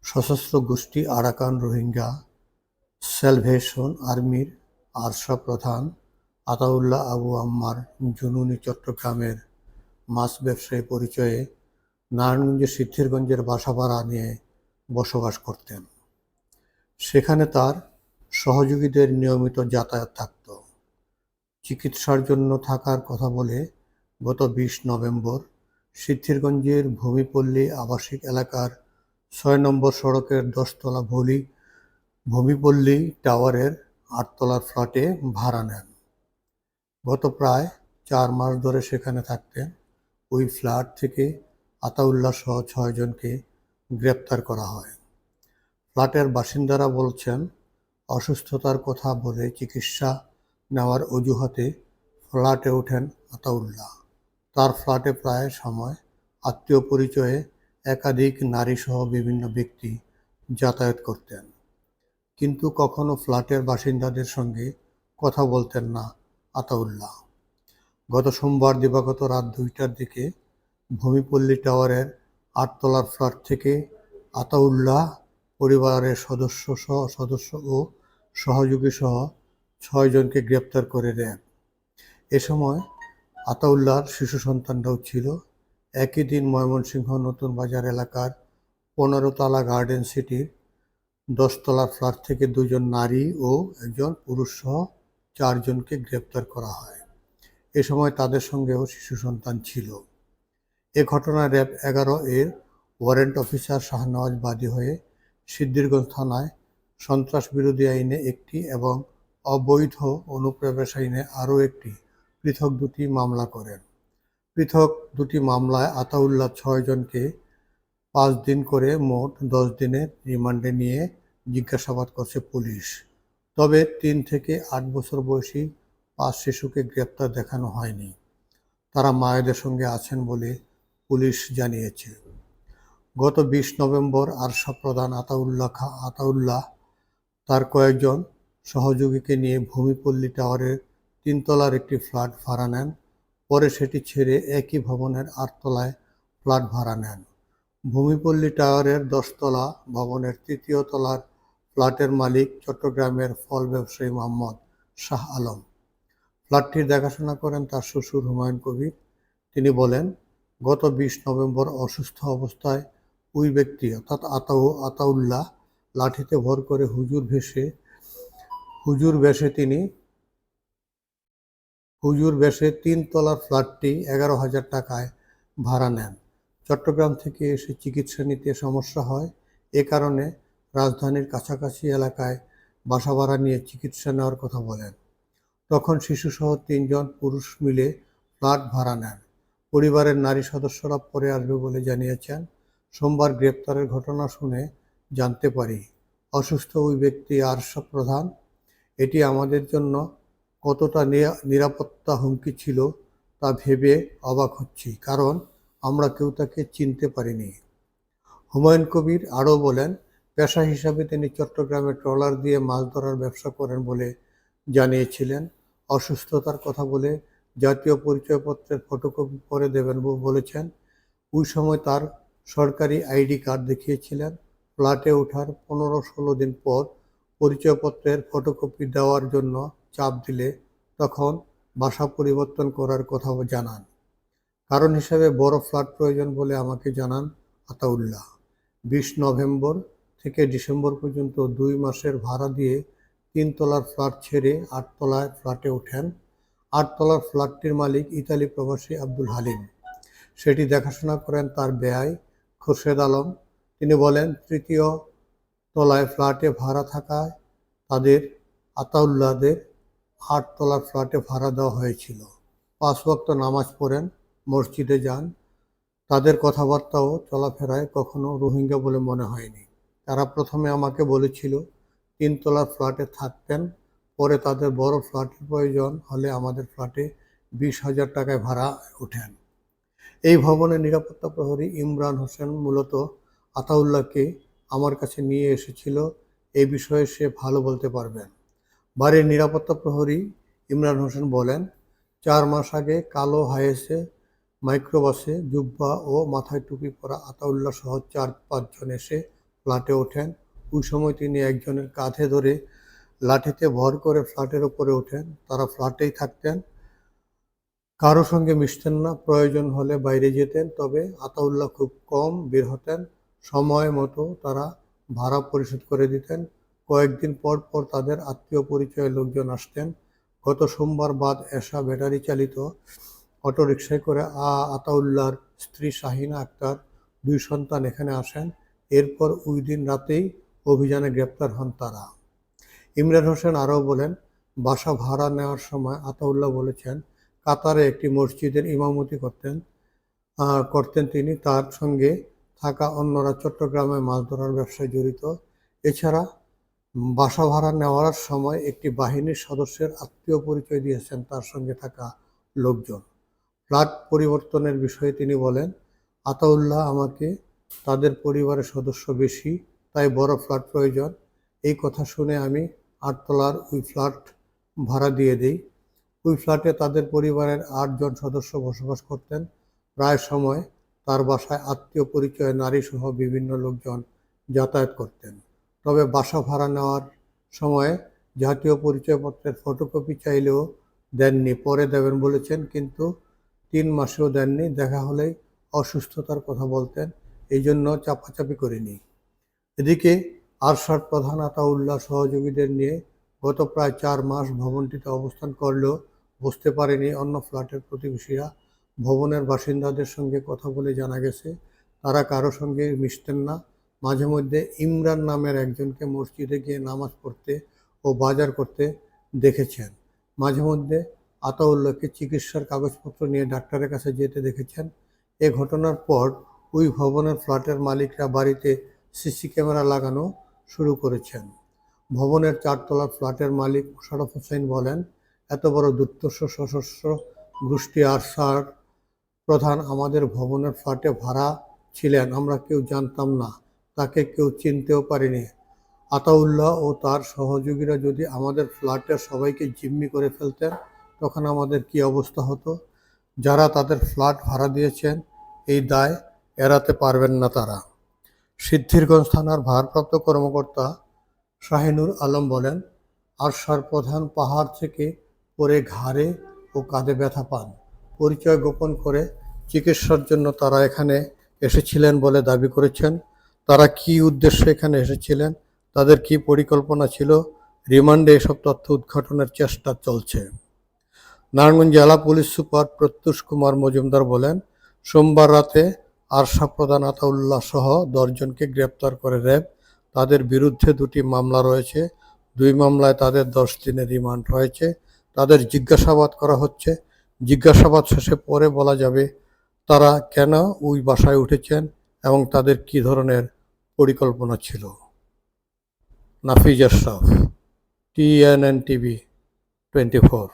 সশস্ত্র গোষ্ঠী Arakan Rohingya salvation আর্মির আরসা প্রধান আতাউল্লাহ আবু আম্মার জুনুনি চট্টগ্রামের মাছ ব্যবসায়ী পরিচয়ে নারায়ণগঞ্জের সিদ্ধিরগঞ্জের বাসা ভাড়া নিয়ে বসবাস করতেন। সেখানে তার সহযোগীদের নিয়মিত যাতায়াত থাকত। চিকিৎসার জন্য থাকার কথা বলে গত ২০ নভেম্বর সিদ্ধিরগঞ্জের ভূমিপল্লী আবাসিক এলাকার ৬ নম্বর সড়কের ১০তলা ভূমিপল্লী টাওয়ারের ৮তলার ফ্ল্যাটে ভাড়া নেন। গত প্রায় ৪ মাস ধরে সেখানে থাকতেন। ওই ফ্ল্যাট থেকে আতাউল্লাহ সহ ৬ জনকে গ্রেপ্তার করা হয়। ফ্ল্যাটের বাসিন্দারা বলছেন, অসুস্থতার কথা বলে চিকিৎসা নেওয়ার অজুহাতে ফ্ল্যাটে ওঠেন আতাউল্লাহ। তার ফ্ল্যাটে প্রায় সময় আত্মীয় পরিচয়ে একাধিক নারীসহ বিভিন্ন ব্যক্তি যাতায়াত করতেন, কিন্তু কখনো ফ্ল্যাটের বাসিন্দাদের সঙ্গে কথা বলতেন না আতাউল্লাহ। গত সোমবার দিবাগত রাত ২টার দিকে ভূমিপল্লী টাওয়ারের ৮তলার ফ্ল্যাট থেকে আতাউল্লাহ পরিবারের সদস্য ও সহযোগী সহ ৬ জনকে গ্রেপ্তার করে র্যাব। এ সময় আতাউল্লাহর শিশু সন্তানরাও ছিল। একই দিন ময়মনসিংহ নতুন বাজার এলাকার ১৫তলা গার্ডেন সিটির ১০তলার ফ্ল্যাট থেকে ২ জন নারী ও ১ জন পুরুষ সহ ৪ জনকে গ্রেপ্তার করা হয়। এ সময় তাদের সঙ্গেও শিশু সন্তান ছিল। এ ঘটনায় র্যাব ১১ এর ওয়ারেন্ট অফিসার শাহনওয়াজ বাদী হয়ে সিদ্ধিরগঞ্জ থানায় সন্ত্রাস বিরোধী আইনে একটি এবং অবৈধ অনুপ্রবেশ আইনে আরও একটি পৃথক ২টি মামলা করেন। পৃথক ২টি মামলায় আতাউল্লাহ ৬ জনকে ৫ দিন করে মোট ১০ দিনের রিমান্ডে নিয়ে জিজ্ঞাসাবাদ করছে পুলিশ। তবে ৩ থেকে ৮ বছর বয়সী ৫ শিশুকে গ্রেপ্তার দেখানো হয়নি। তারা মায়েদের সঙ্গে আছেন বলে পুলিশ জানিয়েছে। গত ২০ নভেম্বর আরসা প্রধান আতাউল্লাহ তার কয়েকজন সহযোগীকে নিয়ে ভূমিপল্লী টাওয়ারের ৩তলার একটি ফ্ল্যাট ভাড়া নেন। পরে সেটি ছেড়ে একই ভবনের ৮তলায় ফ্ল্যাট ভাড়া নেন। ভূমিপল্লী টাওয়ারের ১০তলা ভবনের ৩য় তলার ফ্ল্যাটের মালিক চট্টগ্রামের ফল ব্যবসায়ী মোহাম্মদ শাহ আলম। ফ্ল্যাটটির দেখাশোনা করেন তার শ্বশুর হুমায়ুন কবির। তিনি বলেন, গত ২০ নভেম্বর অসুস্থ অবস্থায় ওই ব্যক্তি অর্থাৎ আতাউল্লাহ লাঠিতে ভর করে হুজুর বেশে ৩তলার ফ্ল্যাটটি ১১,০০০ টাকায় ভাড়া নেন। চট্টগ্রাম থেকে এসে চিকিৎসা নিতে সমস্যা হয়। এ কারণে রাজধানীর কাছাকাছি এলাকায় বাসা ভাড়া নিয়ে চিকিৎসা নেওয়ার কথা বলেন। তখন শিশুসহ ৩ জন পুরুষ মিলে ফ্ল্যাট ভাড়া নেন। পরিবারের নারী সদস্যরা পরে আসবে বলে জানিয়েছেন। সোমবার গ্রেপ্তারের ঘটনা শুনে জানতে পারি, অসুস্থ ওই ব্যক্তি আরসা প্রধান। এটি আমাদের জন্য কতটা নিরাপত্তা হুমকি ছিল তা ভেবে অবাক হচ্ছি, কারণ আমরা কেউ তাকে চিনতে পারিনি। হুমায়ুন কবির আরও বলেন, পেশা হিসাবে তিনি চট্টগ্রামে ট্রলার দিয়ে মাছ ধরার ব্যবসা করেন বলে জানিয়েছিলেন। অসুস্থতার কথা বলে জাতীয় পরিচয়পত্রের ফটোকপি পরে দেবেন বলেছেন। ওই সময় তার সরকারি আইডি কার্ড দেখিয়েছিলেন। ফ্ল্যাটে ওঠার ১৫-১৬ দিন পর পরিচয়পত্রের ফটোকপি দেওয়ার জন্য চাপ দিলে তখন বাসা পরিবর্তন করার কথা জানান। কারণ হিসেবে বড় ফ্ল্যাট প্রয়োজন বলে আমাকে জানান আতাউল্লাহ। ২০ নভেম্বর থেকে ডিসেম্বর পর্যন্ত ২ মাসের ভাড়া দিয়ে ৩তলার ফ্ল্যাট ছেড়ে ৮তলায় ফ্ল্যাটে ওঠেন। ৮তলার ফ্ল্যাটটির মালিক ইতালি প্রবাসী আব্দুল হালিম। সেটি দেখাশোনা করেন তার বেয়াই খোরশেদ আলম। তিনি বলেন, ৩য় তলায় ফ্ল্যাটে ভাড়া থাকায় আতাউল্লাহদের ৮তলার ফ্ল্যাটে ভাড়া দেওয়া হয়েছিল। ৫ ওয়াক্ত নামাজ পড়েন, মসজিদে যান। তাদের কথাবার্তা ও চলাফেরায় কখনো রোহিঙ্গা বলে মনে হয়নি। তারা প্রথমে আমাকে বলেছিল ৩তলার ফ্ল্যাটে থাকতেন, পরে তাদের বড় ফ্ল্যাটের প্রয়োজন হলে আমাদের ফ্ল্যাটে ২০,০০০ টাকায় ভাড়া ওঠেন। এই ভবনের নিরাপত্তা প্রহরী ইমরান হোসেন মূলত আতাউল্লাহকে আমার কাছে নিয়ে এসেছিল। এই বিষয়ে সে ভালো বলতে পারবেন। বাড়ির নিরাপত্তা প্রহরী ইমরান হোসেন বলেন, ৪ মাস আগে কালো হায়েসে মাইক্রোবাসে জুব্বা ও মাথায় টুপি পরা আতাউল্লাহ সহ ৪-৫ জন এসে ফ্ল্যাটে ওঠেন। ওই সময় তিনি একজনের কাঁধে ধরে লাঠিতে ভর করে ফ্ল্যাটের উপরে ওঠেন। তারা ফ্ল্যাটেই থাকতেন, কারো সঙ্গে মিশতেন না, প্রয়োজন হলে বাইরে যেতেন। তবে আতাউল্লাহ খুব কম বের হতেন। সময় মতো তারা ভাড়া পরিশোধ করে দিতেন। কয়েকদিন পর পর তাদের আত্মীয় পরিচয়ের লোকজন আসতেন। গত সোমবার বাদ এশা ব্যাটারি চালিত অটোরিকশায় করে আতাউল্লাহর স্ত্রী শাহিনা আক্তার, 2 সন্তান এখানে আসেন। এরপর ওই দিন রাতেই অভিযানে গ্রেপ্তার হন তারা। ইমরান হোসেন আরও বলেন, বাসা ভাড়া নেওয়ার সময় আতাউল্লাহ বলেছেন কাতারে একটি মসজিদের ইমামতি করতেন তিনি। তার সঙ্গে থাকা অন্যরা চট্টগ্রামে মাছ ধরার ব্যবসায় জড়িত। এছাড়া বাসা ভাড়া নেওয়ার সময় একটি বাহিনীর সদস্যের আত্মীয় পরিচয় দিয়েছেন তার সঙ্গে থাকা লোকজন। ফ্ল্যাট পরিবর্তনের বিষয়ে তিনি বলেন, আতাউল্লাহ আমাকে তাদের পরিবারের সদস্য বেশি, তাই বড় ফ্ল্যাট প্রয়োজন। এই কথা শুনে আমি 8 তলার ওই ফ্ল্যাট ভাড়া দিয়ে দিই। ওই ফ্ল্যাটে তাদের পরিবারের 8 জন সদস্য বসবাস করতেন। প্রায় সময় তার বাসায় আত্মীয় পরিচয় নারীসহ বিভিন্ন লোকজন যাতায়াত করতেন। তবে বাসা ভাড়া নেওয়ার সময় জাতীয় পরিচয়পত্রের ফটোকপি চাইলেও দেননি। পরে দেবেন বলেছেন, কিন্তু 3 মাসেও দেননি। দেখা হলেই অসুস্থতার কথা বলতেন, এই জন্য চাপাচাপি করিনি। এদিকে আরশাদ প্রধান আতাউল্লাহ সহযোগীদের নিয়ে গত প্রায় 4 মাস ভবনটিতে অবস্থান করলেও বুঝতে পারেনি অন্য ফ্ল্যাটের প্রতিবেশীরা। ভবনের বাসিন্দাদের সঙ্গে কথা বলে জানা গেছে তারা কারো সঙ্গে মিশতেন না। মাঝে মধ্যে ইমরান নামের একজনকে মসজিদে গিয়ে নামাজ পড়তে ও বাজার করতে দেখেছেন। মাঝে মধ্যে আতাউল্লাহকে চিকিৎসার কাগজপত্র নিয়ে ডাক্তারের কাছে যেতে দেখেছেন। এ ঘটনার পর ওই ভবনের ফ্ল্যাটের মালিকরা বাড়িতে সিসি ক্যামেরা লাগানো শুরু করেছেন। ভবনের 4 তলার ফ্ল্যাটের মালিক মোশাররফ হোসেন বলেন, এত বড় দুর্ধর্ষ সশস্ত্র গোষ্ঠী আরশাদ প্রধান আমাদের ভবনের ফ্ল্যাটে ভাড়া ছিলেন, আমরা কেউ জানতাম না, তাকে কেউ চিনতেও পারিনি। আতাউল্লাহ ও তার সহযোগীরা যদি আমাদের ফ্ল্যাটের সবাইকে জিম্মি করে ফেলতেন তখন আমাদের কি অবস্থা হতো। যারা তাদের ফ্ল্যাট ভাড়া দিয়েছেন এই দায় এড়াতে পারবেন না তারা। সিদ্ধিরগঞ্জ থানার ভারপ্রাপ্ত কর্মকর্তা শাহিনুর আলম বলেন, আরশাদ প্রধান পাহাড় থেকে পড়ে ঘাড়ে ও কাঁধে ব্যথা পান। পরিচয় গোপন করে চিকিৎসার জন্য তারা এখানে এসেছিলেন বলে দাবি করেছেন। তারা কী উদ্দেশ্যে এখানে এসেছিলেন, তাদের কী পরিকল্পনা ছিল, রিমান্ডে এসব তথ্য উদ্ঘাটনের চেষ্টা চলছে। নারায়ণগঞ্জ জেলা পুলিশ সুপার প্রত্যুষ কুমার মজুমদার বলেন, সোমবার রাতে আরশাদ প্রধান আতাউল্লাহ সহ 10 জনকে গ্রেপ্তার করে র্যাব। তাদের বিরুদ্ধে 2টি মামলা রয়েছে। 2 মামলায় তাদের 10 দিনের রিমান্ড হয়েছে। তাদের জিজ্ঞাসাবাদ করা হচ্ছে। জিজ্ঞাসাবাদ শেষে পরে বলা যাবে তারা কেন ওই বাসায় উঠেছেন এবং তাদের কী ধরনের পরিকল্পনা ছিল। Nafiz Ashraf, TNN TV 24।